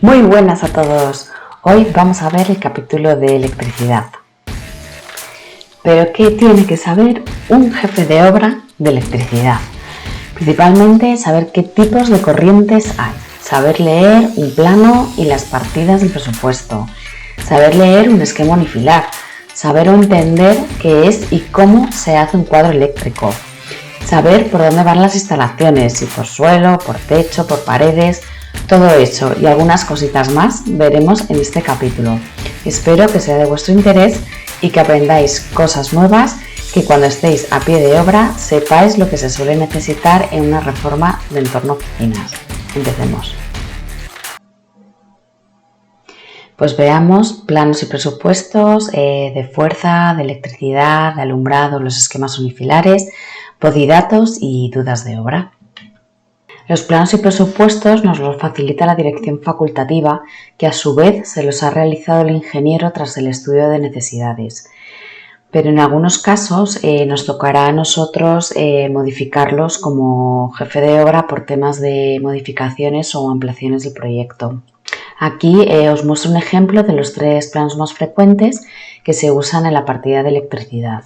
Muy buenas a todos. Hoy vamos a ver el capítulo de electricidad. ¿Pero qué tiene que saber un jefe de obra de electricidad? Principalmente saber qué tipos de corrientes hay, saber leer un plano y las partidas del presupuesto, saber leer un esquema unifilar, saber o entender qué es y cómo se hace un cuadro eléctrico, saber por dónde van las instalaciones, si por suelo, por techo, por paredes. Todo eso y algunas cositas más veremos en este capítulo. Espero que sea de vuestro interés y que aprendáis cosas nuevas, que cuando estéis a pie de obra sepáis lo que se suele necesitar en una reforma de entorno oficinas. Empecemos. Pues veamos planos y presupuestos de fuerza, de electricidad, de alumbrado, los esquemas unifilares, podidatos y dudas de obra. Los planos y presupuestos nos los facilita la dirección facultativa, que a su vez se los ha realizado el ingeniero tras el estudio de necesidades. Pero en algunos casos nos tocará a nosotros modificarlos como jefe de obra por temas de modificaciones o ampliaciones del proyecto. Aquí os muestro un ejemplo de los 3 planos más frecuentes que se usan en la partida de electricidad.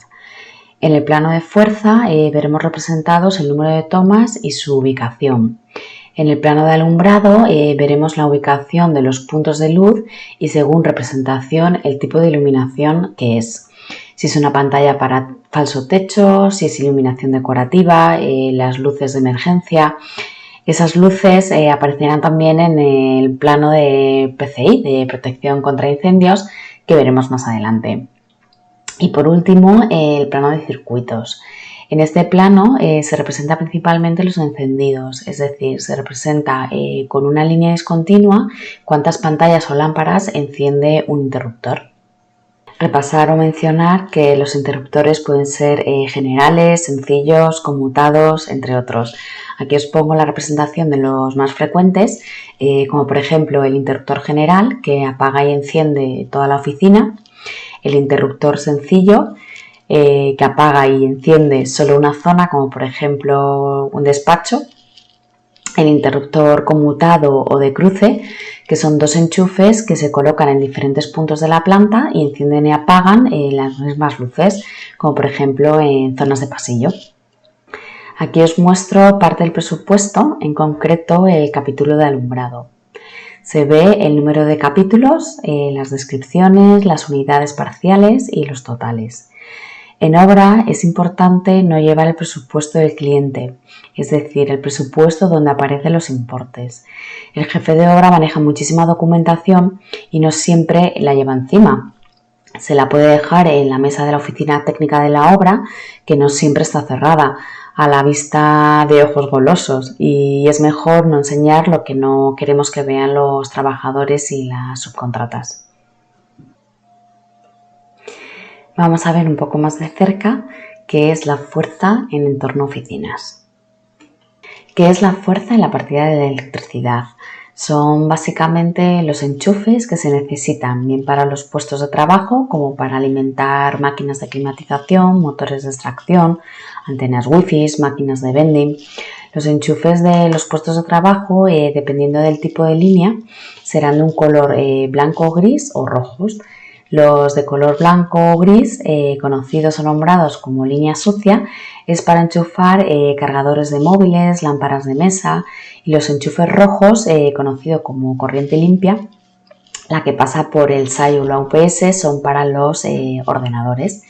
En el plano de fuerza veremos representados el número de tomas y su ubicación. En el plano de alumbrado veremos la ubicación de los puntos de luz y, según representación, el tipo de iluminación que es. Si es una pantalla para falso techo, si es iluminación decorativa, las luces de emergencia. Esas luces aparecerán también en el plano de PCI, de protección contra incendios, que veremos más adelante. Y por último, el plano de circuitos. En este plano se representa principalmente los encendidos, es decir, se representa con una línea discontinua cuántas pantallas o lámparas enciende un interruptor. Repasar o mencionar que los interruptores pueden ser generales, sencillos, conmutados, entre otros. Aquí os pongo la representación de los más frecuentes, como por ejemplo el interruptor general, que apaga y enciende toda la oficina. El interruptor sencillo, que apaga y enciende solo una zona, como por ejemplo un despacho. El interruptor conmutado o de cruce, que son 2 enchufes que se colocan en diferentes puntos de la planta y encienden y apagan las mismas luces, como por ejemplo en zonas de pasillo. Aquí os muestro parte del presupuesto, en concreto el capítulo de alumbrado. Se ve el número de capítulos, las descripciones, las unidades parciales y los totales. En obra es importante no llevar el presupuesto del cliente, es decir, el presupuesto donde aparecen los importes. El jefe de obra maneja muchísima documentación y no siempre la lleva encima. Se la puede dejar en la mesa de la oficina técnica de la obra, que no siempre está cerrada, a la vista de ojos golosos, y es mejor no enseñar lo que no queremos que vean los trabajadores y las subcontratas. Vamos a ver un poco más de cerca qué es la fuerza en entorno oficinas. ¿Qué es la fuerza en la partida de la electricidad? Son básicamente los enchufes que se necesitan bien para los puestos de trabajo como para alimentar máquinas de climatización, motores de extracción, antenas wifi, máquinas de vending. Los enchufes de los puestos de trabajo, dependiendo del tipo de línea, serán de un color blanco, gris o rojos. Los de color blanco o gris, conocidos o nombrados como línea sucia, es para enchufar cargadores de móviles, lámparas de mesa, y los enchufes rojos, conocido como corriente limpia, la que pasa por el SAI o la UPS, son para los ordenadores.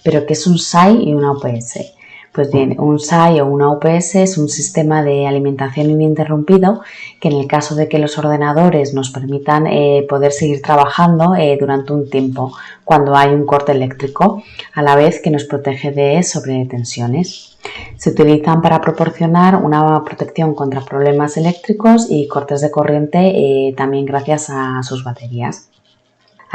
¿Pero qué es un SAI y una UPS? Pues bien, un SAI o una UPS es un sistema de alimentación ininterrumpido que, en el caso de que los ordenadores nos permitan poder seguir trabajando durante un tiempo cuando hay un corte eléctrico, a la vez que nos protege de sobretensiones. Se utilizan para proporcionar una protección contra problemas eléctricos y cortes de corriente, también gracias a sus baterías.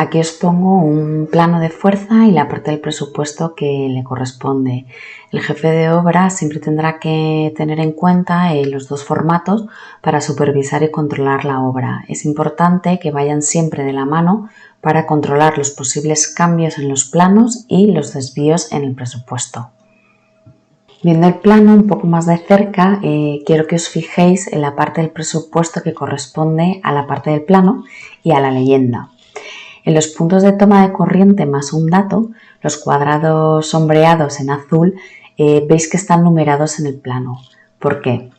Aquí os pongo un plano de fuerza y la parte del presupuesto que le corresponde. El jefe de obra siempre tendrá que tener en cuenta los 2 formatos para supervisar y controlar la obra. Es importante que vayan siempre de la mano para controlar los posibles cambios en los planos y los desvíos en el presupuesto. Viendo el plano un poco más de cerca, quiero que os fijéis en la parte del presupuesto que corresponde a la parte del plano y a la leyenda. En los puntos de toma de corriente más un dato, los cuadrados sombreados en azul, veis que están numerados en el plano. ¿Por qué?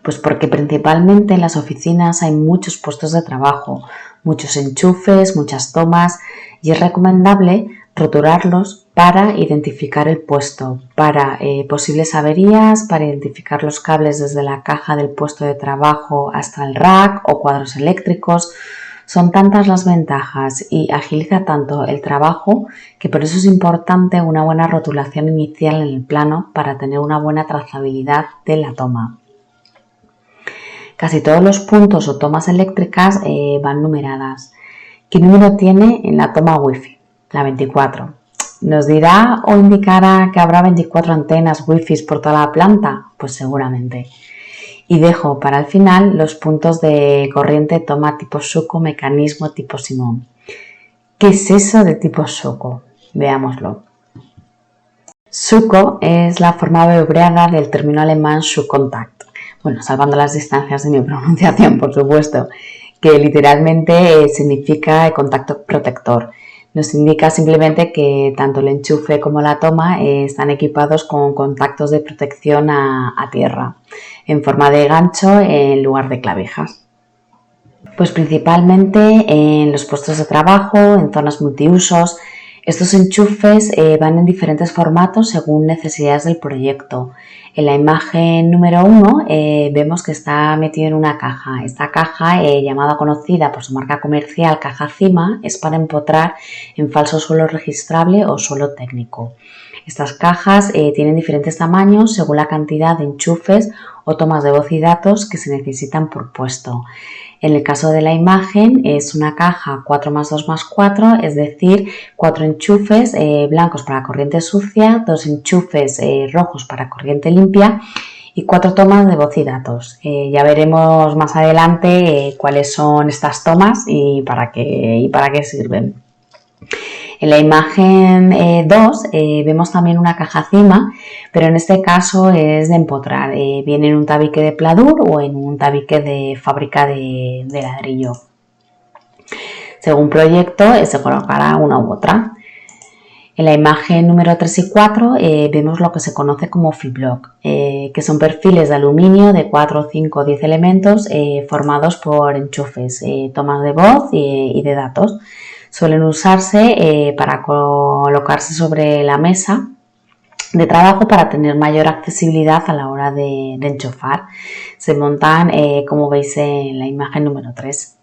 Pues porque principalmente en las oficinas hay muchos puestos de trabajo, muchos enchufes, muchas tomas y es recomendable roturarlos para identificar el puesto, para posibles averías, para identificar los cables desde la caja del puesto de trabajo hasta el rack o cuadros eléctricos. Son tantas las ventajas y agiliza tanto el trabajo que por eso es importante una buena rotulación inicial en el plano para tener una buena trazabilidad de la toma. Casi todos los puntos o tomas eléctricas van numeradas. ¿Qué número tiene en la toma Wi-Fi? La 24. ¿Nos dirá o indicará que habrá 24 antenas Wi-Fi por toda la planta? Pues seguramente. Y dejo para el final los puntos de corriente toma tipo Suco, mecanismo tipo Simón. ¿Qué es eso de tipo Suco? Veámoslo. Suco es la forma abreviada del término alemán Schuhkontakt. Bueno, salvando las distancias de mi pronunciación, por supuesto, que literalmente significa contacto protector. Nos indica simplemente que tanto el enchufe como la toma están equipados con contactos de protección a tierra, en forma de gancho en lugar de clavijas. Pues principalmente en los puestos de trabajo, en zonas multiusos. Estos enchufes van en diferentes formatos según necesidades del proyecto. En la imagen número 1 vemos que está metido en una caja. Esta caja, llamada conocida por su marca comercial Caja Cima, es para empotrar en falso suelo registrable o suelo técnico. Estas cajas tienen diferentes tamaños según la cantidad de enchufes o tomas de voz y datos que se necesitan por puesto. En el caso de la imagen es una caja 4+2+4, es decir, 4 enchufes blancos para corriente sucia, 2 enchufes rojos para corriente limpia y 4 tomas de voz y datos. Ya veremos más adelante cuáles son estas tomas y para qué sirven. En la imagen 2 vemos también una caja Cima, pero en este caso es de empotrar. Viene en un tabique de pladur o en un tabique de fábrica de ladrillo. Según proyecto se colocará una u otra. En la imagen número 3 y 4 vemos lo que se conoce como flip-block, que son perfiles de aluminio de 4, 5 o 10 elementos formados por enchufes, tomas de voz y de datos. Suelen usarse para colocarse sobre la mesa de trabajo para tener mayor accesibilidad a la hora de enchufar. Se montan como veis en la imagen número 3.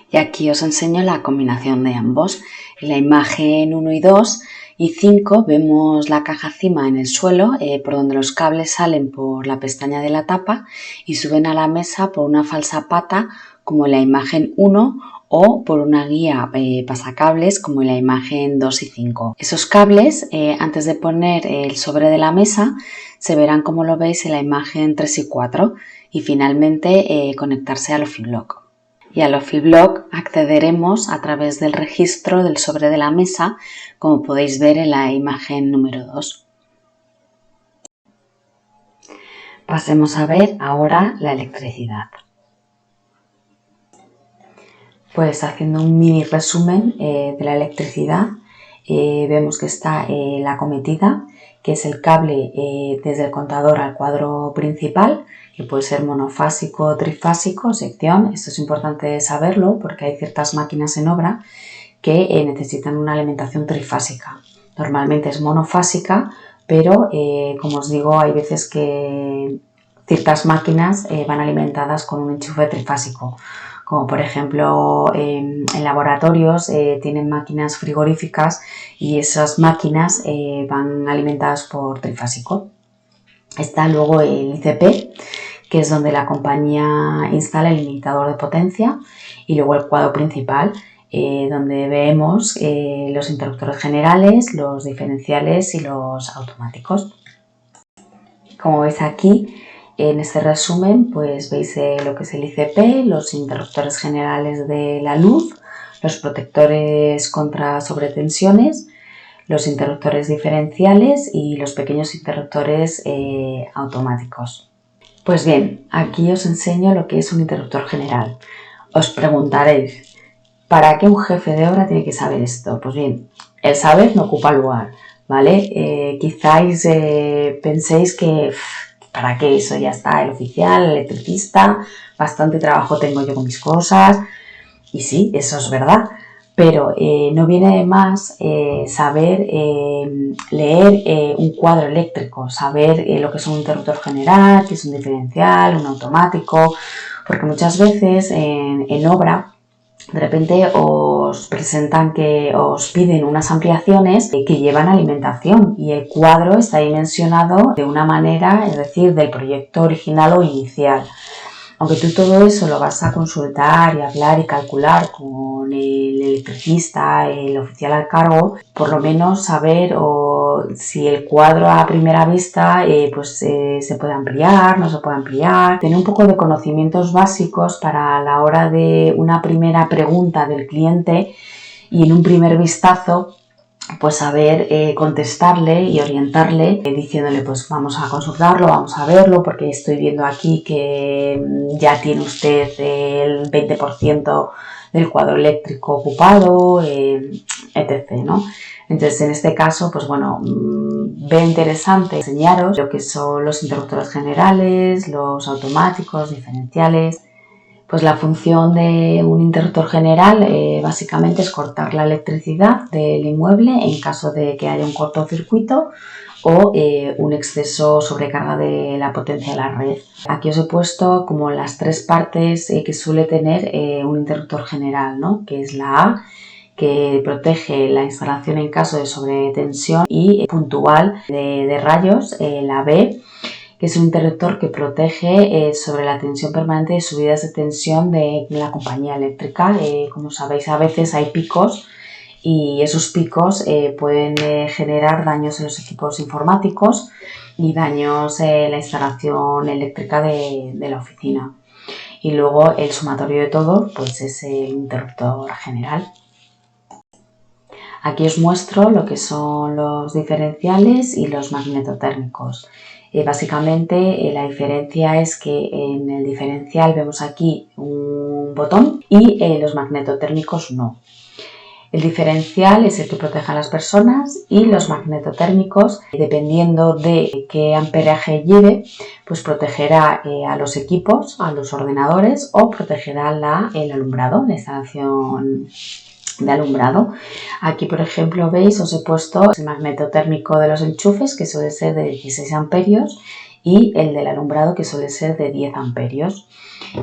Y aquí os enseño la combinación de ambos. En la imagen 1 y 2 y 5 vemos la caja Cima en el suelo por donde los cables salen por la pestaña de la tapa y suben a la mesa por una falsa pata como en la imagen 1 o por una guía pasacables como en la imagen 2 y 5. Esos cables, antes de poner el sobre de la mesa, se verán como lo veis en la imagen 3 y 4 y finalmente conectarse al flip-block. Y al flip-block accederemos a través del registro del sobre de la mesa, como podéis ver en la imagen número 2. Pasemos a ver ahora la electricidad. Pues haciendo un mini resumen de la electricidad, vemos que está la acometida, que es el cable desde el contador al cuadro principal, que puede ser monofásico o trifásico, sección. Esto es importante saberlo porque hay ciertas máquinas en obra que necesitan una alimentación trifásica. Normalmente es monofásica, pero como os digo, hay veces que ciertas máquinas van alimentadas con un enchufe trifásico. Como por ejemplo en laboratorios tienen máquinas frigoríficas y esas máquinas van alimentadas por trifásico. Está luego el ICP, que es donde la compañía instala el limitador de potencia, y luego el cuadro principal, donde vemos los interruptores generales, los diferenciales y los automáticos. Como veis aquí, en este resumen pues veis lo que es el ICP, los interruptores generales de la luz, los protectores contra sobretensiones, los interruptores diferenciales y los pequeños interruptores automáticos. Pues bien, aquí os enseño lo que es un interruptor general. Os preguntaréis, ¿para qué un jefe de obra tiene que saber esto? Pues bien, el saber no ocupa lugar, ¿vale? Quizás penséis que ¿para qué eso? Ya está, el oficial, el electricista, bastante trabajo tengo yo con mis cosas. Y sí, eso es verdad, pero no viene de más saber leer un cuadro eléctrico, saber lo que es un interruptor general, qué es un diferencial, un automático, porque muchas veces en obra de repente os presentan que os piden unas ampliaciones que llevan alimentación y el cuadro está dimensionado de una manera, es decir, del proyecto original o inicial. Aunque tú todo eso lo vas a consultar y hablar y calcular con el electricista, el oficial al cargo, por lo menos saber si el cuadro a primera vista se puede ampliar, no se puede ampliar, tener un poco de conocimientos básicos para la hora de una primera pregunta del cliente y en un primer vistazo pues saber contestarle y orientarle diciéndole pues vamos a consultarlo, vamos a verlo porque estoy viendo aquí que ya tiene usted el 20% del cuadro eléctrico ocupado, etc., ¿no? Entonces en este caso pues bueno, veo interesante enseñaros lo que son los interruptores generales, los automáticos, diferenciales. Pues la función de un interruptor general básicamente es cortar la electricidad del inmueble en caso de que haya un cortocircuito o un exceso sobrecarga de la potencia de la red. Aquí os he puesto como las tres partes que suele tener un interruptor general, ¿no? Que es la A, que protege la instalación en caso de sobretensión y puntual de rayos, la B, que es un interruptor que protege sobre la tensión permanente de subidas de tensión de la compañía eléctrica. Como sabéis, a veces hay picos y esos picos pueden generar daños en los equipos informáticos y daños en la instalación eléctrica de la oficina. Y luego el sumatorio de todo pues es el interruptor general. Aquí os muestro lo que son los diferenciales y los magnetotérmicos. Básicamente la diferencia es que en el diferencial vemos aquí un botón y los magnetotérmicos no. El diferencial es el que protege a las personas y los magnetotérmicos, dependiendo de qué amperaje lleve, pues protegerá a los equipos, a los ordenadores o protegerá el alumbrado, la instalación de alumbrado. Aquí por ejemplo veis, os he puesto el magnetotérmico de los enchufes que suele ser de 16 amperios y el del alumbrado que suele ser de 10 amperios.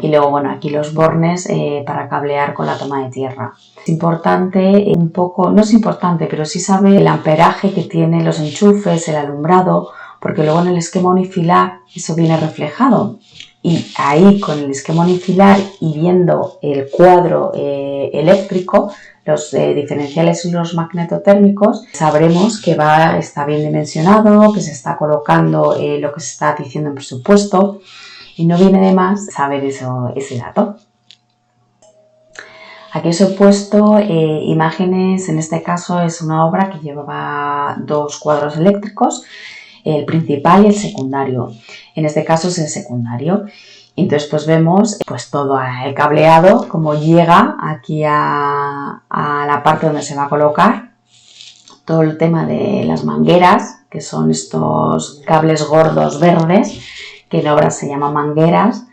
Y luego bueno, aquí los bornes para cablear con la toma de tierra. Es importante un poco, no es importante, pero sí saber el amperaje que tienen los enchufes, el alumbrado, porque luego en el esquema unifilar eso viene reflejado. Y ahí con el esquema unifilar y viendo el cuadro eléctrico, los diferenciales y los magnetotérmicos, sabremos que está bien dimensionado, que se está colocando lo que se está diciendo en presupuesto y no viene de más saber ese dato. Aquí os he puesto imágenes, en este caso es una obra que llevaba dos cuadros eléctricos, el principal y el secundario. En este caso es el secundario. Entonces pues vemos pues todo el cableado, como llega aquí a la parte donde se va a colocar, todo el tema de las mangueras, que son estos cables gordos verdes, que en obras se llaman mangueras,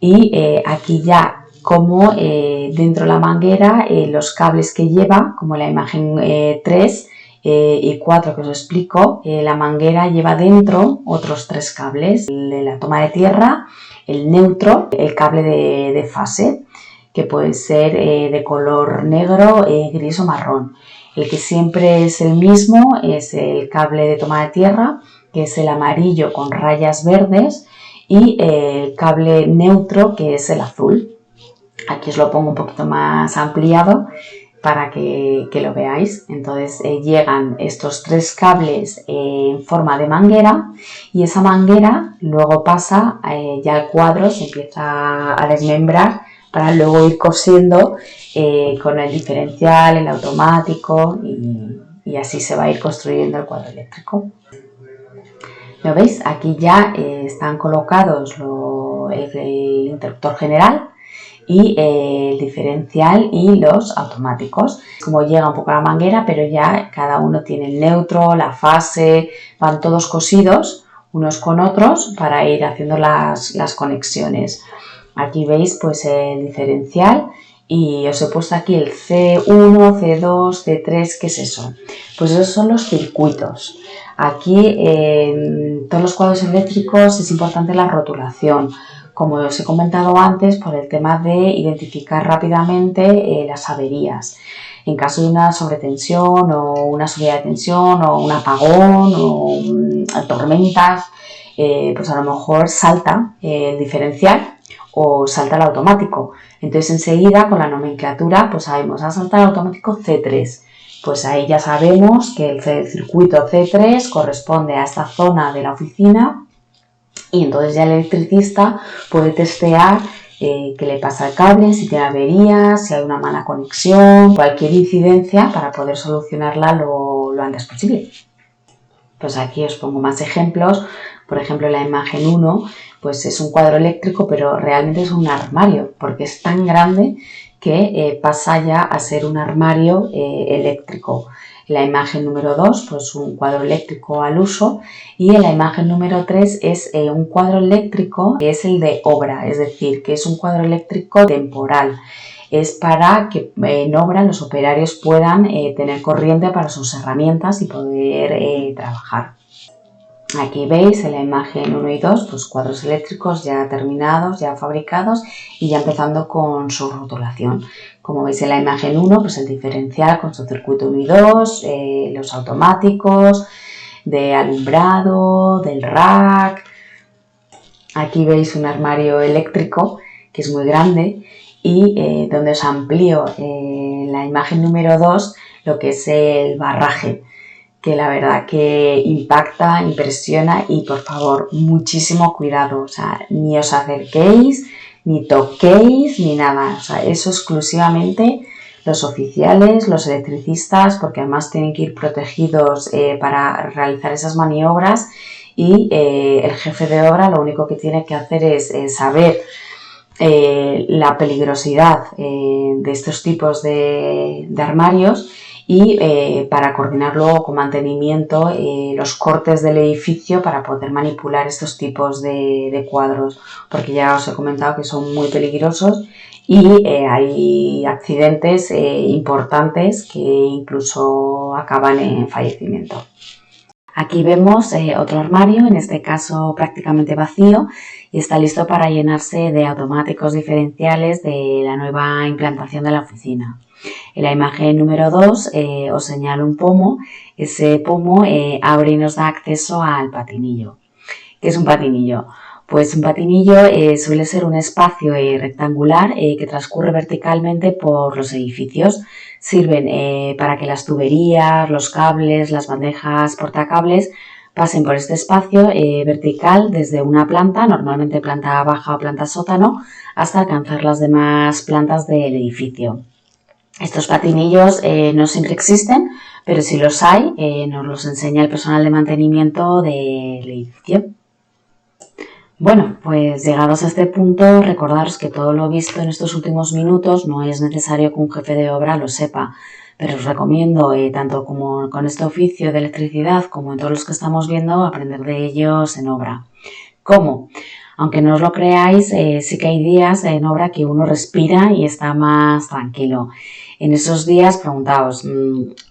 y aquí ya como dentro de la manguera los cables que lleva, como la imagen 3 y 4 que os explico, la manguera lleva dentro otros 3 cables, el de la toma de tierra, el neutro, el cable de fase, que puede ser de color negro, gris o marrón. El que siempre es el mismo es el cable de toma de tierra, que es el amarillo con rayas verdes, y el cable neutro, que es el azul. Aquí os lo pongo un poquito más ampliado para que lo veáis. Entonces llegan estos 3 cables en forma de manguera y esa manguera luego pasa ya al cuadro, se empieza a desmembrar para luego ir cosiendo con el diferencial, el automático y así se va a ir construyendo el cuadro eléctrico. ¿Lo veis? Aquí ya están colocados el interruptor general y el diferencial y los automáticos. Como llega un poco la manguera, pero ya cada uno tiene el neutro, la fase, van todos cosidos unos con otros para ir haciendo las conexiones. Aquí veis pues el diferencial y os he puesto aquí el C1, C2, C3, ¿qué es eso? Pues esos son los circuitos. Aquí en todos los cuadros eléctricos es importante la rotulación, como os he comentado antes, por el tema de identificar rápidamente las averías. En caso de una sobretensión o una subida de tensión o un apagón o tormentas, pues a lo mejor salta el diferencial o salta el automático. Entonces enseguida con la nomenclatura pues sabemos, ha saltado el automático C3. Pues ahí ya sabemos que el circuito C3 corresponde a esta zona de la oficina y entonces ya el electricista puede testear qué le pasa al cable, si tiene averías, si hay una mala conexión, cualquier incidencia para poder solucionarla lo antes posible. Pues aquí os pongo más ejemplos. Por ejemplo, la imagen 1 pues es un cuadro eléctrico, pero realmente es un armario porque es tan grande que pasa ya a ser un armario eléctrico. En la imagen número 2 pues un cuadro eléctrico al uso y en la imagen número 3 es un cuadro eléctrico que es el de obra, es decir, que es un cuadro eléctrico temporal. Es para que en obra los operarios puedan tener corriente para sus herramientas y poder trabajar. Aquí veis en la imagen 1 y 2 pues cuadros eléctricos ya terminados, ya fabricados y ya empezando con su rotulación. Como veis en la imagen 1 pues el diferencial con su circuito 1 y 2, los automáticos, de alumbrado, del rack. Aquí veis un armario eléctrico que es muy grande y donde os amplío en la imagen número 2 lo que es el barraje, que la verdad que impacta, impresiona y por favor muchísimo cuidado, o sea, ni os acerquéis, ni toquéis, ni nada, o sea, eso exclusivamente los oficiales, los electricistas, porque además tienen que ir protegidos para realizar esas maniobras y el jefe de obra lo único que tiene que hacer es saber la peligrosidad de estos tipos de armarios y para coordinar luego con mantenimiento los cortes del edificio para poder manipular estos tipos de cuadros, porque ya os he comentado que son muy peligrosos y hay accidentes importantes que incluso acaban en fallecimiento. Aquí vemos otro armario, en este caso prácticamente vacío, y está listo para llenarse de automáticos diferenciales de la nueva implantación de la oficina. En la imagen número 2 os señalo un pomo. Ese pomo abre y nos da acceso al patinillo. ¿Qué es un patinillo? Pues un patinillo suele ser un espacio rectangular que transcurre verticalmente por los edificios. Sirven para que las tuberías, los cables, las bandejas portacables pasen por este espacio vertical desde una planta, normalmente planta baja o planta sótano, hasta alcanzar las demás plantas del edificio. Estos patinillos no siempre existen, pero si los hay, nos los enseña el personal de mantenimiento del edificio. Bueno, pues llegados a este punto, recordaros que todo lo visto en estos últimos minutos no es necesario que un jefe de obra lo sepa, pero os recomiendo, tanto como con este oficio de electricidad como en todos los que estamos viendo, aprender de ellos en obra. ¿Cómo? Aunque no os lo creáis, sí que hay días en obra que uno respira y está más tranquilo. En esos días preguntaos,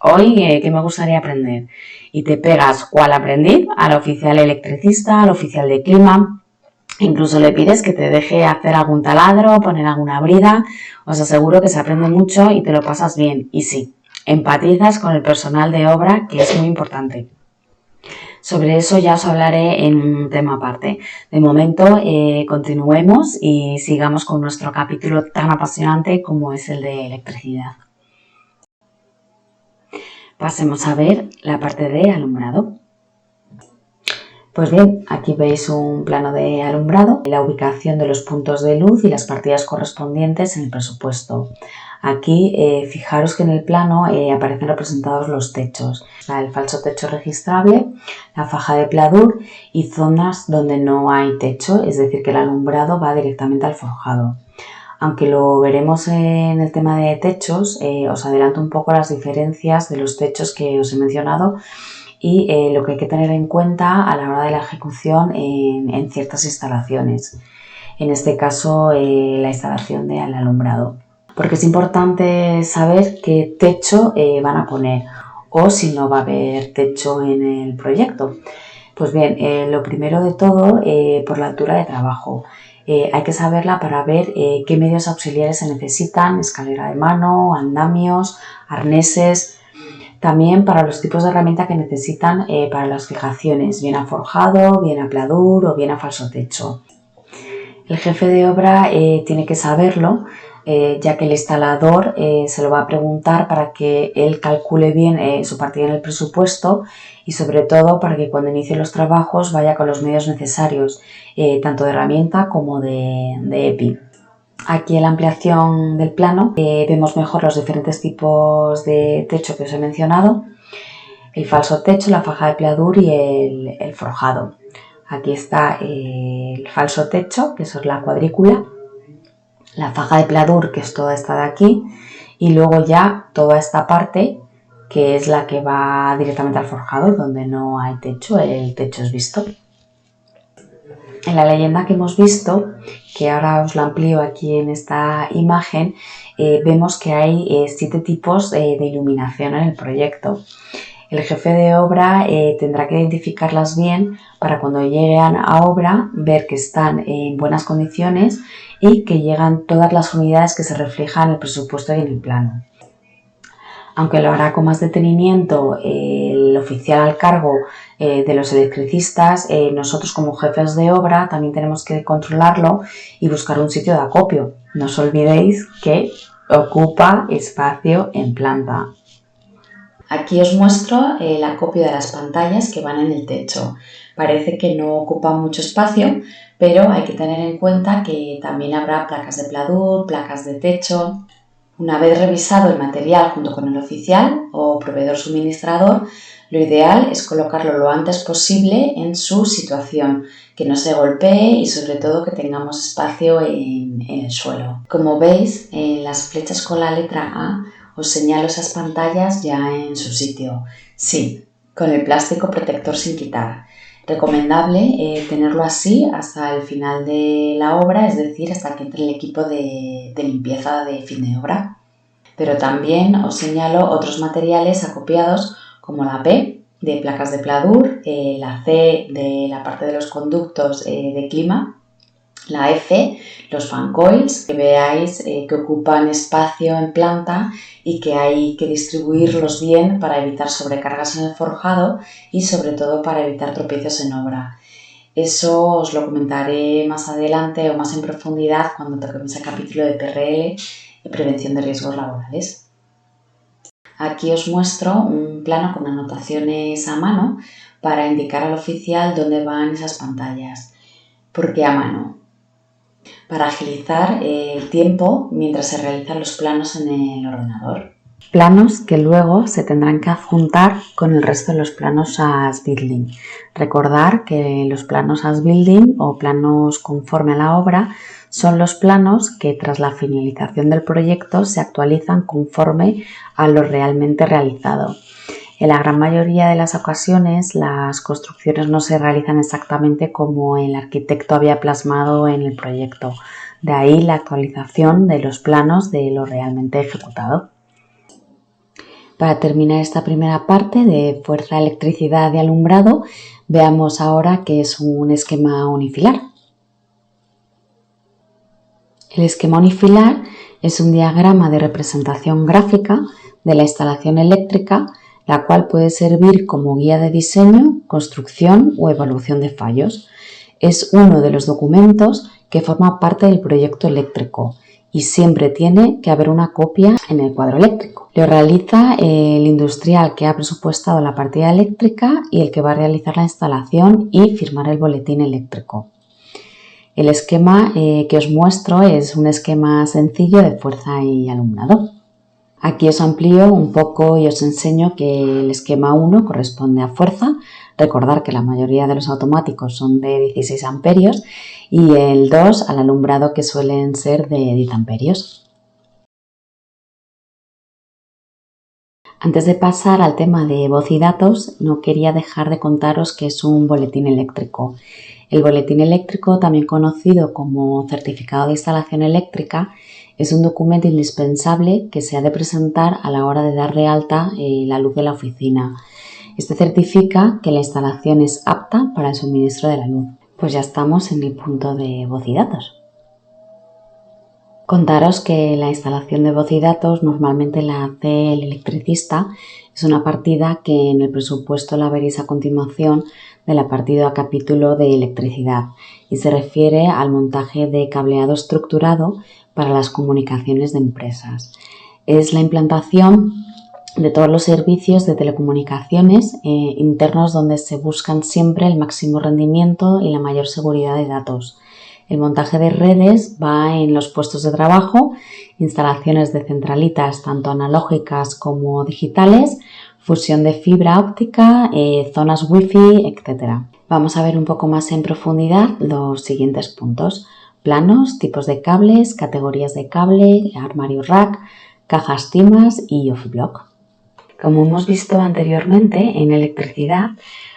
hoy ¿qué me gustaría aprender? Y te pegas o al aprendiz, al oficial electricista, al oficial de clima. Incluso le pides que te deje hacer algún taladro, poner alguna brida. Os aseguro que se aprende mucho y te lo pasas bien. Y sí, empatizas con el personal de obra, que es muy importante. Sobre eso ya os hablaré en un tema aparte. De momento continuemos y sigamos con nuestro capítulo tan apasionante como es el de electricidad. Pasemos a ver la parte de alumbrado. Pues bien, aquí veis un plano de alumbrado, la ubicación de los puntos de luz y las partidas correspondientes en el presupuesto. Aquí fijaros que en el plano aparecen representados los techos, el falso techo registrable, la faja de pladur y zonas donde no hay techo, es decir, que el alumbrado va directamente al forjado. Aunque lo veremos en el tema de techos, os adelanto un poco las diferencias de los techos que os he mencionado y lo que hay que tener en cuenta a la hora de la ejecución en ciertas instalaciones. En este caso, la instalación del alumbrado. Porque es importante saber qué techo van a poner o si no va a haber techo en el proyecto. Pues bien, lo primero de todo, por la altura de trabajo. Hay que saberla para ver qué medios auxiliares se necesitan, escalera de mano, andamios, arneses. También para los tipos de herramienta que necesitan para las fijaciones, bien a forjado, bien a pladur o bien a falso techo. El jefe de obra tiene que saberlo, ya que el instalador se lo va a preguntar para que él calcule bien su partida en el presupuesto y sobre todo para que cuando inicie los trabajos vaya con los medios necesarios, tanto de herramienta como de EPI. Aquí en la ampliación del plano vemos mejor los diferentes tipos de techo que os he mencionado, el falso techo, la faja de pladur y el forjado. Aquí está el falso techo, que eso es la cuadrícula, la faja de pladur, que es toda esta de aquí, y luego ya toda esta parte, que es la que va directamente al forjado, donde no hay techo, el techo es visto. En la leyenda que hemos visto, que ahora os la amplío aquí en esta imagen, vemos que hay 7 tipos de iluminación en el proyecto. El jefe de obra tendrá que identificarlas bien para cuando lleguen a obra ver que están en buenas condiciones y que llegan todas las unidades que se reflejan en el presupuesto y en el plano. Aunque lo hará con más detenimiento el oficial al cargo de los electricistas, nosotros como jefes de obra también tenemos que controlarlo y buscar un sitio de acopio. No os olvidéis que ocupa espacio en planta. Aquí os muestro el acopio de las pantallas que van en el techo. Parece que no ocupa mucho espacio, pero hay que tener en cuenta que también habrá placas de pladur, placas de techo. Una vez revisado el material junto con el oficial o proveedor suministrador, lo ideal es colocarlo lo antes posible en su situación, que no se golpee y sobre todo que tengamos espacio en el suelo. Como veis, en las flechas con la letra A os señalo esas pantallas ya en su sitio. Sí, con el plástico protector sin quitar. Recomendable tenerlo así hasta el final de la obra, es decir, hasta que entre el equipo de limpieza de fin de obra. Pero también os señalo otros materiales acopiados como la P de placas de pladur, la C de la parte de los conductos de clima, la F, los fan coils, que veáis que ocupan espacio en planta y que hay que distribuirlos bien para evitar sobrecargas en el forjado y sobre todo para evitar tropiezos en obra. Eso os lo comentaré más adelante o más en profundidad cuando toquemos el capítulo de PRL y prevención de riesgos laborales. Aquí os muestro un plano con anotaciones a mano para indicar al oficial dónde van esas pantallas. ¿Por qué a mano? Para agilizar el tiempo mientras se realizan los planos en el ordenador. Planos que luego se tendrán que adjuntar con el resto de los planos as building. Recordar que los planos as building o planos conforme a la obra son los planos que tras la finalización del proyecto se actualizan conforme a lo realmente realizado. En la gran mayoría de las ocasiones las construcciones no se realizan exactamente como el arquitecto había plasmado en el proyecto. De ahí la actualización de los planos de lo realmente ejecutado. Para terminar esta primera parte de fuerza, electricidad y alumbrado, veamos ahora qué es un esquema unifilar. El esquema unifilar es un diagrama de representación gráfica de la instalación eléctrica, la cual puede servir como guía de diseño, construcción o evaluación de fallos. Es uno de los documentos que forma parte del proyecto eléctrico y siempre tiene que haber una copia en el cuadro eléctrico. Lo realiza el industrial que ha presupuestado la partida eléctrica y el que va a realizar la instalación y firmar el boletín eléctrico. El esquema que os muestro es un esquema sencillo de fuerza y alumbrado. Aquí os amplío un poco y os enseño que el esquema 1 corresponde a fuerza. Recordar que la mayoría de los automáticos son de 16 amperios y el 2 al alumbrado, que suelen ser de 10 amperios. Antes de pasar al tema de voz y datos, no quería dejar de contaros que es un boletín eléctrico. El boletín eléctrico, también conocido como certificado de instalación eléctrica, es un documento indispensable que se ha de presentar a la hora de dar de alta la luz de la oficina. Este certifica que la instalación es apta para el suministro de la luz. Pues ya estamos en el punto de voz y datos. Contaros que la instalación de voz y datos normalmente la hace el electricista. Es una partida que en el presupuesto la veréis a continuación de la partida a capítulo de electricidad y se refiere al montaje de cableado estructurado para las comunicaciones de empresas. Es la implantación de todos los servicios de telecomunicaciones internos donde se buscan siempre el máximo rendimiento y la mayor seguridad de datos. El montaje de redes va en los puestos de trabajo, instalaciones de centralitas tanto analógicas como digitales, fusión de fibra óptica, zonas wifi, etc. Vamos a ver un poco más en profundidad los siguientes puntos: planos, tipos de cables, categorías de cable, armario rack, cajas timas y off-block. Como hemos visto anteriormente en electricidad,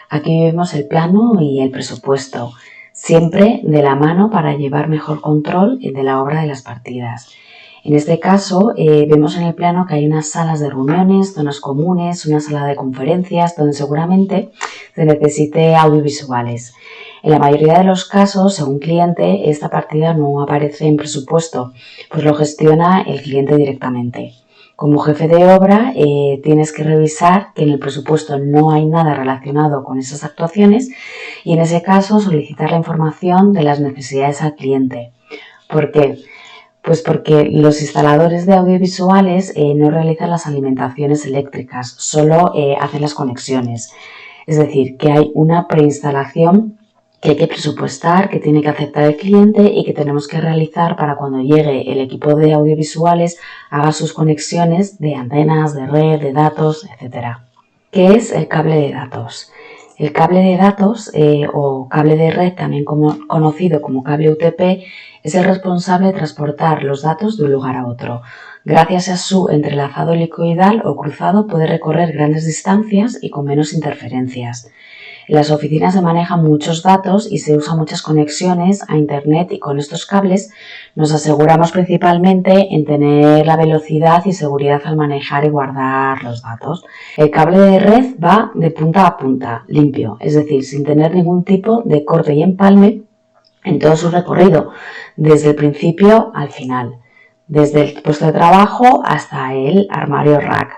aquí vemos el plano y el presupuesto, siempre de la mano para llevar mejor control de la obra de las partidas. En este caso vemos en el plano que hay unas salas de reuniones, zonas comunes, una sala de conferencias donde seguramente se necesite audiovisuales. En la mayoría de los casos, según cliente, esta partida no aparece en presupuesto, pues lo gestiona el cliente directamente. Como jefe de obra tienes que revisar que en el presupuesto no hay nada relacionado con esas actuaciones y en ese caso solicitar la información de las necesidades al cliente. ¿Por qué? Pues porque los instaladores de audiovisuales no realizan las alimentaciones eléctricas, solo hacen las conexiones. Es decir, que hay una preinstalación que hay que presupuestar, que tiene que aceptar el cliente y que tenemos que realizar para cuando llegue el equipo de audiovisuales haga sus conexiones de antenas, de red, de datos, etc. ¿Qué es el cable de datos? El cable de datos o cable de red, también conocido como cable UTP, es el responsable de transportar los datos de un lugar a otro. Gracias a su entrelazado helicoidal o cruzado puede recorrer grandes distancias y con menos interferencias. En las oficinas se manejan muchos datos y se usan muchas conexiones a Internet y con estos cables nos aseguramos principalmente en tener la velocidad y seguridad al manejar y guardar los datos. El cable de red va de punta a punta, limpio, es decir, sin tener ningún tipo de corte y empalme en todo su recorrido, desde el principio al final, desde el puesto de trabajo hasta el armario rack.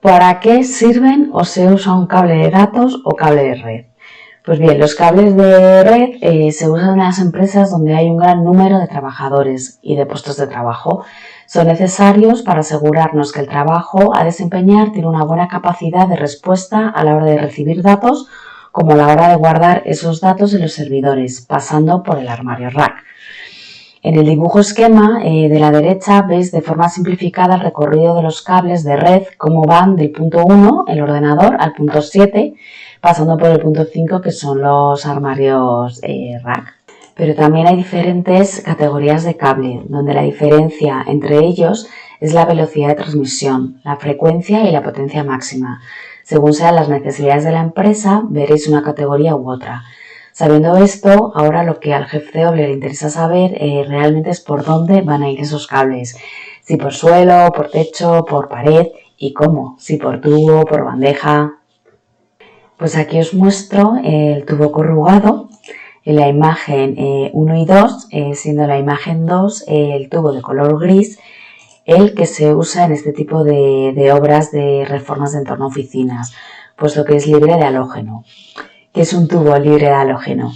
¿Para qué sirven o se usa un cable de datos o cable de red? Pues bien, los cables de red se usan en las empresas donde hay un gran número de trabajadores y de puestos de trabajo. Son necesarios para asegurarnos que el trabajo a desempeñar tiene una buena capacidad de respuesta a la hora de recibir datos, como a la hora de guardar esos datos en los servidores, pasando por el armario rack. En el dibujo esquema de la derecha veis de forma simplificada el recorrido de los cables de red, cómo van del punto 1, el ordenador, al punto 7, pasando por el punto 5, que son los armarios rack. Pero también hay diferentes categorías de cable, donde la diferencia entre ellos es la velocidad de transmisión, la frecuencia y la potencia máxima. Según sean las necesidades de la empresa, veréis una categoría u otra. Sabiendo esto, ahora lo que al jefe de obra le interesa saber realmente es por dónde van a ir esos cables. Si por suelo, por techo, por pared y cómo. Si por tubo, por bandeja. Pues aquí os muestro el tubo corrugado en la imagen 1 y 2, siendo la imagen 2 el tubo de color gris, el que se usa en este tipo de obras de reformas de entorno a oficinas, puesto que es libre de halógeno. ¿Qué es un tubo libre de halógeno?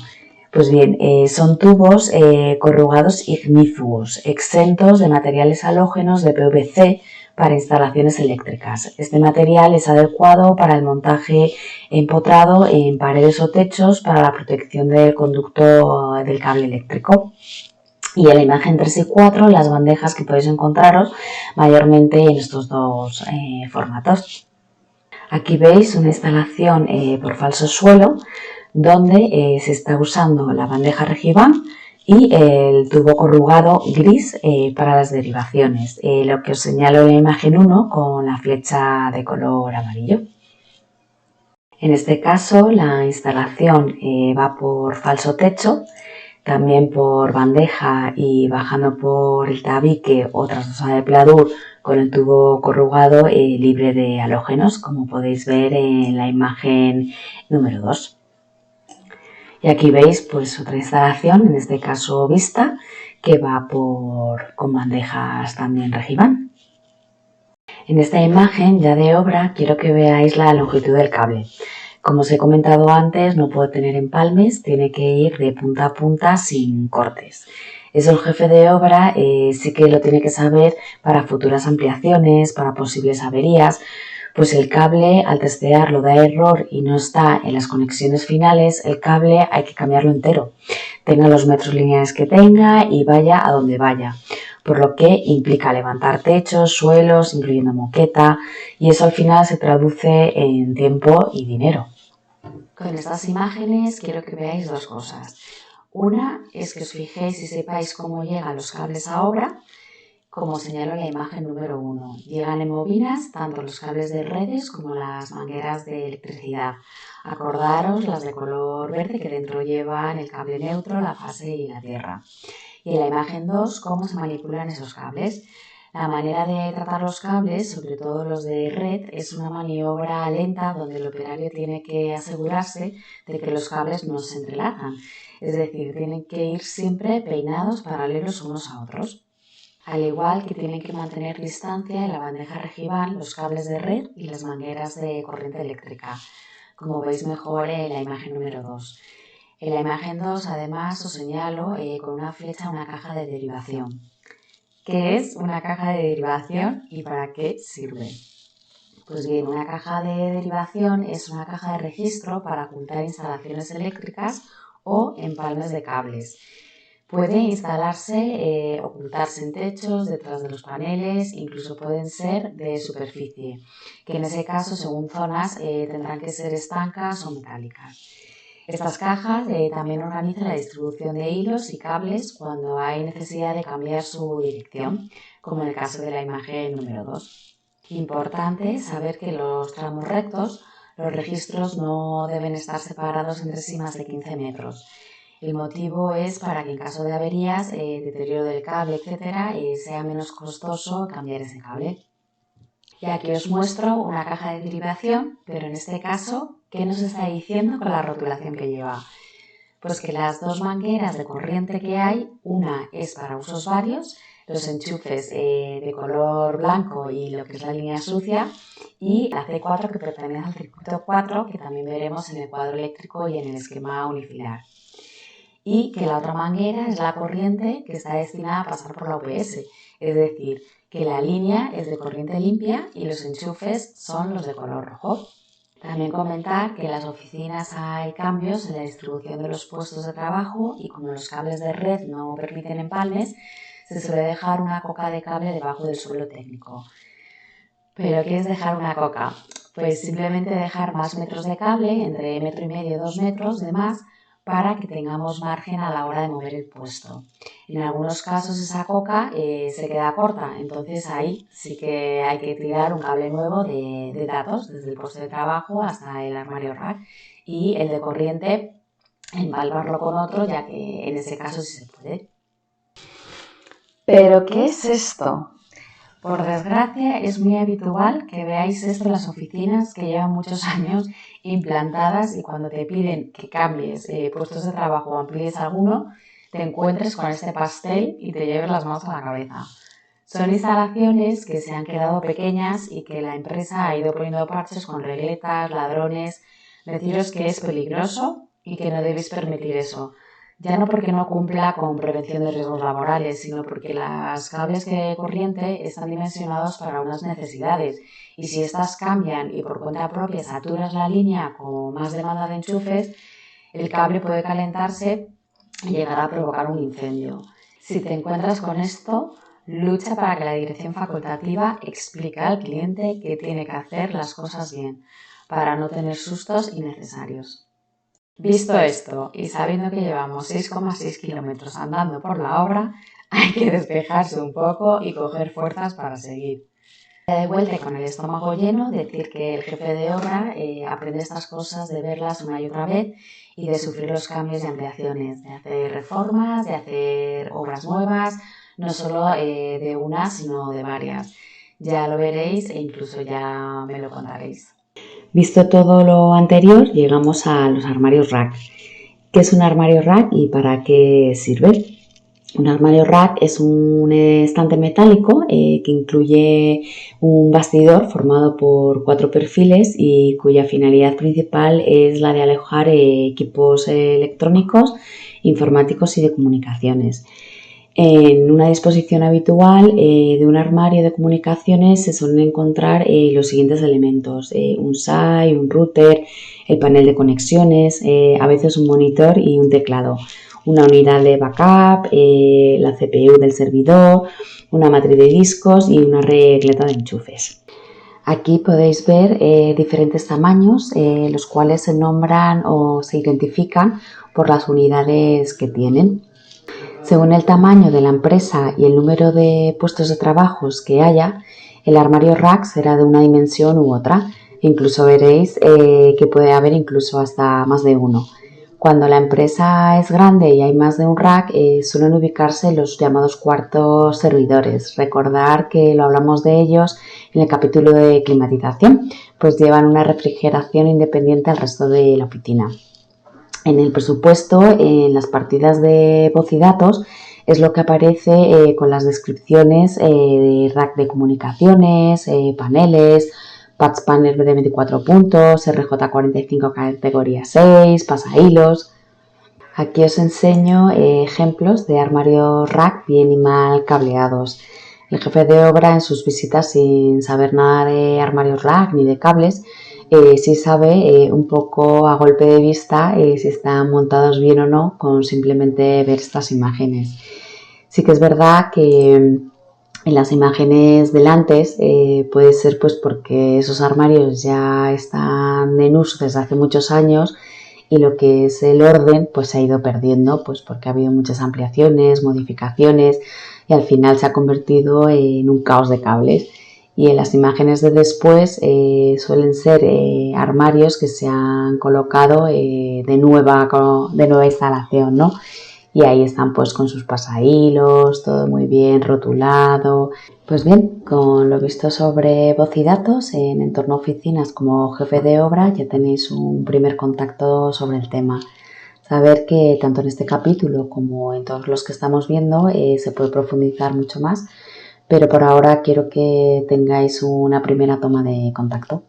Pues bien, son tubos corrugados ignífugos, exentos de materiales halógenos de PVC para instalaciones eléctricas. Este material es adecuado para el montaje empotrado en paredes o techos para la protección del conducto del cable eléctrico. Y en la imagen 3 y 4 las bandejas que podéis encontraros mayormente en estos dos formatos. Aquí veis una instalación por falso suelo donde se está usando la bandeja Regiban y el tubo corrugado gris para las derivaciones, lo que os señalo en la imagen 1 con la flecha de color amarillo. En este caso la instalación va por falso techo, también por bandeja y bajando por el tabique o trasdosada de pladur con el tubo corrugado libre de halógenos, como podéis ver en la imagen número 2. Y aquí veis pues otra instalación, en este caso vista, que va con bandejas también Regiban. En esta imagen ya de obra quiero que veáis la longitud del cable. Como os he comentado antes, no puede tener empalmes, tiene que ir de punta a punta sin cortes. Eso el jefe de obra sí que lo tiene que saber para futuras ampliaciones, para posibles averías, pues el cable al testearlo da error y no está en las conexiones finales, el cable hay que cambiarlo entero, tenga los metros lineales que tenga y vaya a donde vaya, por lo que implica levantar techos, suelos, incluyendo moqueta, y eso al final se traduce en tiempo y dinero. Con estas imágenes quiero que veáis dos cosas. Una es que os fijéis y sepáis cómo llegan los cables a obra, como señalo en la imagen número 1. Llegan en bobinas tanto los cables de redes como las mangueras de electricidad. Acordaros las de color verde que dentro llevan el cable neutro, la fase y la tierra. Y en la imagen 2, cómo se manipulan esos cables. La manera de tratar los cables, sobre todo los de red, es una maniobra lenta donde el operario tiene que asegurarse de que los cables no se entrelazan. Es decir, tienen que ir siempre peinados paralelos unos a otros. Al igual que tienen que mantener distancia en la bandeja Regiban los cables de red y las mangueras de corriente eléctrica, como veis mejor en la imagen número 2. En la imagen 2, además, os señalo con una flecha una caja de derivación. ¿Qué es una caja de derivación y para qué sirve? Pues bien, una caja de derivación es una caja de registro para ocultar instalaciones eléctricas o empalmes de cables. Puede instalarse, ocultarse en techos, detrás de los paneles, incluso pueden ser de superficie, que en ese caso, según zonas, tendrán que ser estancas o metálicas. Estas cajas también organizan la distribución de hilos y cables cuando hay necesidad de cambiar su dirección, como en el caso de la imagen número 2. Importante saber que en los tramos rectos los registros no deben estar separados entre sí más de 15 metros. El motivo es para que en caso de averías, deterioro del cable, etc., sea menos costoso cambiar ese cable. Y aquí os muestro una caja de derivación, pero en este caso, ¿qué nos está diciendo con la rotulación que lleva? Pues que las dos mangueras de corriente que hay, una es para usos varios, los enchufes de color blanco y lo que es la línea sucia, y la C4 que pertenece al circuito 4, que también veremos en el cuadro eléctrico y en el esquema unifilar. Y que la otra manguera es la corriente que está destinada a pasar por la UPS, es decir, que la línea es de corriente limpia y los enchufes son los de color rojo. También comentar que en las oficinas hay cambios en la distribución de los puestos de trabajo y como los cables de red no permiten empalmes, se suele dejar una coca de cable debajo del suelo técnico. ¿Pero qué es dejar una coca? Pues simplemente dejar más metros de cable, entre 1,5 metros y 2 metros de más, para que tengamos margen a la hora de mover el puesto. En algunos casos esa coca se queda corta, entonces ahí sí que hay que tirar un cable nuevo de datos, desde el puesto de trabajo hasta el armario rack, y el de corriente empalmarlo con otro, ya que en ese caso sí se puede. ¿Pero qué es esto? Por desgracia, es muy habitual que veáis esto en las oficinas que llevan muchos años implantadas y cuando te piden que cambies puestos de trabajo o amplíes alguno, te encuentres con este pastel y te lleves las manos a la cabeza. Son instalaciones que se han quedado pequeñas y que la empresa ha ido poniendo parches con regletas, ladrones. Deciros que es peligroso y que no debéis permitir eso. Ya no porque no cumpla con prevención de riesgos laborales, sino porque los cables de corriente están dimensionados para unas necesidades y si estas cambian y por cuenta propia saturas la línea con más demanda de enchufes, el cable puede calentarse y llegar a provocar un incendio. Si te encuentras con esto, lucha para que la dirección facultativa explique al cliente que tiene que hacer las cosas bien, para no tener sustos innecesarios. Visto esto y sabiendo que llevamos 6,6 kilómetros andando por la obra, hay que despejarse un poco y coger fuerzas para seguir. De vuelta y con el estómago lleno, decir que el jefe de obra aprende estas cosas de verlas una y otra vez y de sufrir los cambios y ampliaciones, de hacer reformas, de hacer obras nuevas, no solo de una, sino de varias. Ya lo veréis e incluso ya me lo contaréis. Visto todo lo anterior, llegamos a los armarios rack. ¿Qué es un armario rack y para qué sirve? Un armario rack es un estante metálico que incluye un bastidor formado por 4 perfiles y cuya finalidad principal es la de alojar equipos electrónicos, informáticos y de comunicaciones. En una disposición habitual de un armario de comunicaciones se suelen encontrar los siguientes elementos: un SAI, un router, el panel de conexiones, a veces un monitor y un teclado, una unidad de backup, la CPU del servidor, una matriz de discos y una regleta de enchufes. Aquí podéis ver diferentes tamaños, los cuales se nombran o se identifican por las unidades que tienen. Según el tamaño de la empresa y el número de puestos de trabajo que haya, el armario rack será de una dimensión u otra. Incluso veréis que puede haber incluso hasta más de uno. Cuando la empresa es grande y hay más de un rack, suelen ubicarse los llamados cuartos servidores. Recordar que lo hablamos de ellos en el capítulo de climatización, pues llevan una refrigeración independiente al resto de la oficina. En el presupuesto, en las partidas de voz y datos, es lo que aparece con las descripciones de rack de comunicaciones, paneles, patch panel de 24 puntos, RJ45 categoría 6, pasahilos. Aquí os enseño ejemplos de armarios rack bien y mal cableados. El jefe de obra en sus visitas, sin saber nada de armarios rack ni de cables, sí sabe un poco a golpe de vista si están montados bien o no con simplemente ver estas imágenes. Sí que es verdad que en las imágenes del antes puede ser pues porque esos armarios ya están en uso desde hace muchos años y lo que es el orden pues se ha ido perdiendo pues porque ha habido muchas ampliaciones, modificaciones y al final se ha convertido en un caos de cables. Y en las imágenes de después suelen ser armarios que se han colocado de nueva instalación, ¿no? Y ahí están pues con sus pasahilos, todo muy bien rotulado. Pues bien, con lo visto sobre voz y datos en entorno a oficinas como jefe de obra ya tenéis un primer contacto sobre el tema. Saber que tanto en este capítulo como en todos los que estamos viendo se puede profundizar mucho más, pero por ahora quiero que tengáis una primera toma de contacto.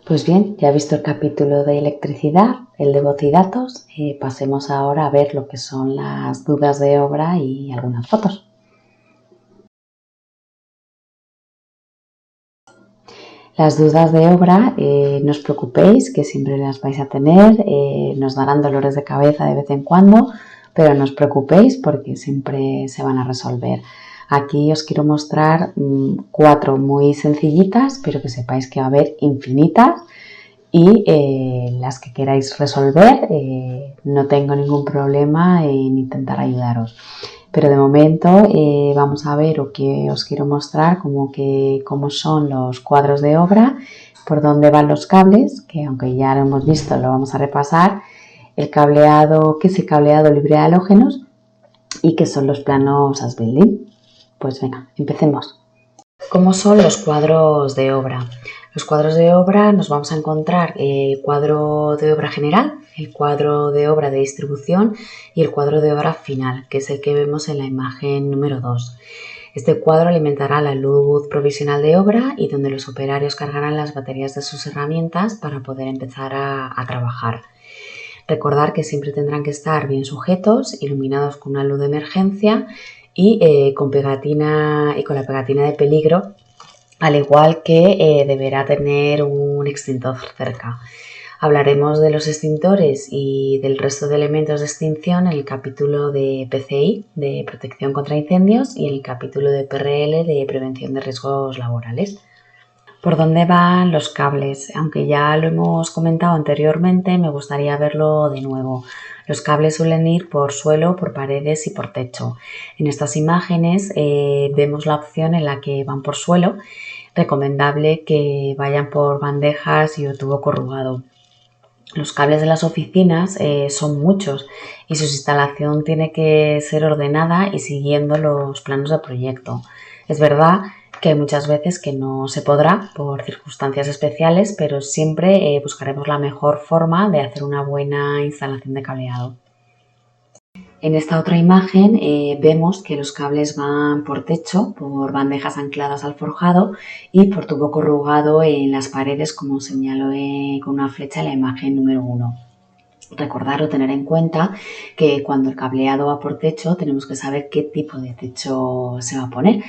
Pues bien, ya he visto el capítulo de electricidad, el de voz y datos, pasemos ahora a ver lo que son las dudas de obra y algunas fotos. Las dudas de obra, no os preocupéis, que siempre las vais a tener, nos darán dolores de cabeza de vez en cuando, pero no os preocupéis porque siempre se van a resolver. Aquí os quiero mostrar 4 muy sencillitas, pero que sepáis que va a haber infinitas y las que queráis resolver no tengo ningún problema en intentar ayudaros. Pero de momento vamos a ver o que os quiero mostrar cómo son los cuadros de obra, por dónde van los cables, que aunque ya lo hemos visto lo vamos a repasar, el cableado, qué es el cableado libre de halógenos y qué son los planos as building. Pues venga, empecemos. ¿Cómo son los cuadros de obra? Los cuadros de obra nos vamos a encontrar el cuadro de obra general, el cuadro de obra de distribución y el cuadro de obra final, que es el que vemos en la imagen número 2. Este cuadro alimentará la luz provisional de obra y donde los operarios cargarán las baterías de sus herramientas para poder empezar a trabajar. Recordar que siempre tendrán que estar bien sujetos, iluminados con una luz de emergencia y con pegatina y con la pegatina de peligro, al igual que deberá tener un extintor cerca. Hablaremos de los extintores y del resto de elementos de extinción en el capítulo de PCI, de protección contra incendios, y en el capítulo de PRL, de prevención de riesgos laborales. ¿Por dónde van los cables? Aunque ya lo hemos comentado anteriormente, me gustaría verlo de nuevo. Los cables suelen ir por suelo, por paredes y por techo. En estas imágenes vemos la opción en la que van por suelo. Recomendable que vayan por bandejas y o tubo corrugado. Los cables de las oficinas son muchos y su instalación tiene que ser ordenada y siguiendo los planos de proyecto. Es verdad que hay muchas veces que no se podrá por circunstancias especiales, pero siempre buscaremos la mejor forma de hacer una buena instalación de cableado. En esta otra imagen vemos que los cables van por techo, por bandejas ancladas al forjado y por tubo corrugado en las paredes, como señaló con una flecha en la imagen número 1. Recordar o tener en cuenta que cuando el cableado va por techo tenemos que saber qué tipo de techo se va a poner,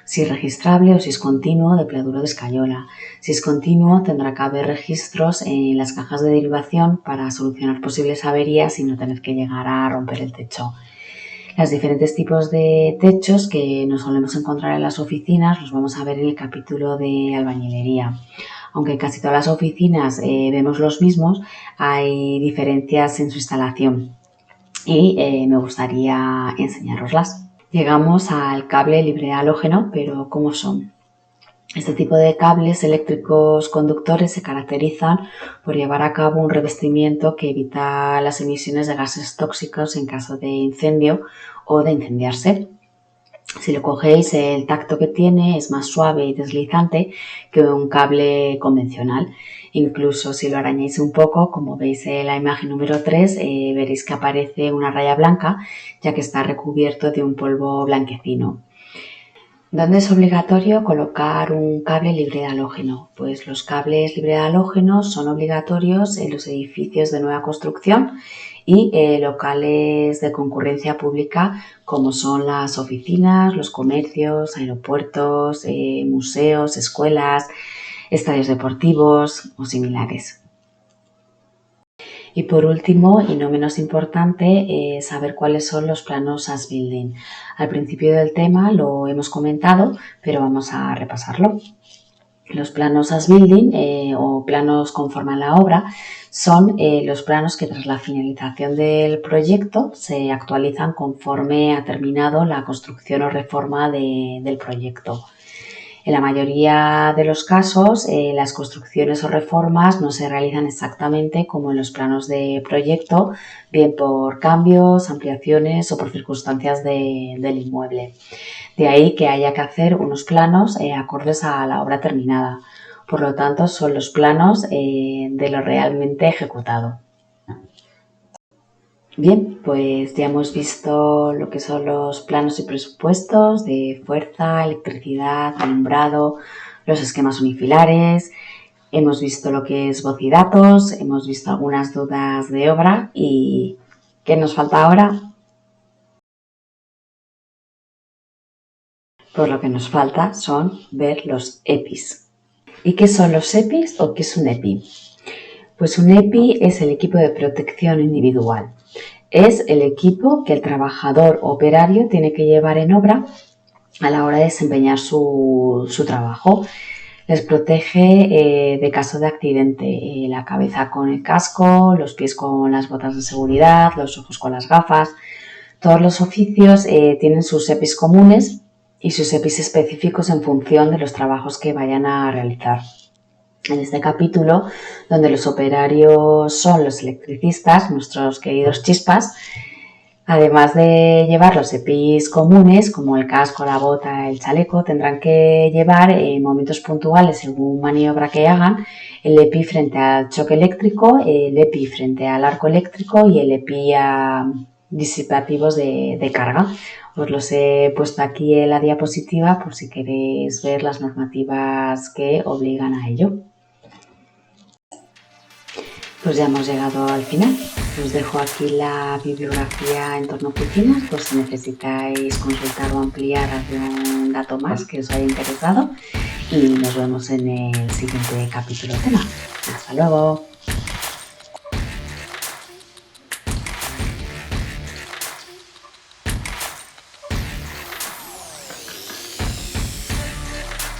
si es registrable o si es continuo de pladuro de escayola. Si es continuo tendrá que haber registros en las cajas de derivación para solucionar posibles averías y no tener que llegar a romper el techo. Los diferentes tipos de techos que nos solemos encontrar en las oficinas los vamos a ver en el capítulo de albañilería. Aunque en casi todas las oficinas vemos los mismos, hay diferencias en su instalación y me gustaría enseñaroslas. Llegamos al cable libre de halógeno, pero ¿cómo son? Este tipo de cables eléctricos conductores se caracterizan por llevar a cabo un revestimiento que evita las emisiones de gases tóxicos en caso de incendio o de incendiarse. Si lo cogéis, el tacto que tiene es más suave y deslizante que un cable convencional. Incluso si lo arañáis un poco, como veis en la imagen número 3, veréis que aparece una raya blanca, ya que está recubierto de un polvo blanquecino. ¿Dónde es obligatorio colocar un cable libre de halógeno? Pues los cables libre de halógeno son obligatorios en los edificios de nueva construcción y locales de concurrencia pública como son las oficinas, los comercios, aeropuertos, museos, escuelas, estadios deportivos o similares. Y por último, y no menos importante, saber cuáles son los planos as-building. Al principio del tema lo hemos comentado, pero vamos a repasarlo. Los planos as-building o planos conforme a la obra son los planos que tras la finalización del proyecto se actualizan conforme ha terminado la construcción o reforma del proyecto. En la mayoría de los casos, las construcciones o reformas no se realizan exactamente como en los planos de proyecto, bien por cambios, ampliaciones o por circunstancias del inmueble. De ahí que haya que hacer unos planos acordes a la obra terminada. Por lo tanto, son los planos de lo realmente ejecutado. Bien, pues ya hemos visto lo que son los planos y presupuestos de fuerza, electricidad, alumbrado, los esquemas unifilares, hemos visto lo que es voz y datos, hemos visto algunas dudas de obra y ¿qué nos falta ahora? Pues lo que nos falta son ver los EPIs. ¿Y qué son los EPIs o qué es un EPI? Pues un EPI es el equipo de protección individual. Es el equipo que el trabajador operario tiene que llevar en obra a la hora de desempeñar su trabajo. Les protege de caso de accidente, la cabeza con el casco, los pies con las botas de seguridad, los ojos con las gafas. Todos los oficios tienen sus EPIs comunes y sus EPIs específicos en función de los trabajos que vayan a realizar. En este capítulo, donde los operarios son los electricistas, nuestros queridos chispas, además de llevar los EPIs comunes, como el casco, la bota, el chaleco, tendrán que llevar en momentos puntuales, según maniobra que hagan, el EPI frente al choque eléctrico, el EPI frente al arco eléctrico y el EPI a disipativos de carga. Os los he puesto aquí en la diapositiva por si queréis ver las normativas que obligan a ello. Pues ya hemos llegado al final. Os dejo aquí la bibliografía en torno a oficinas, por si necesitáis consultar o ampliar algún dato más que os haya interesado. Y nos vemos en el siguiente capítulo tema. Hasta luego.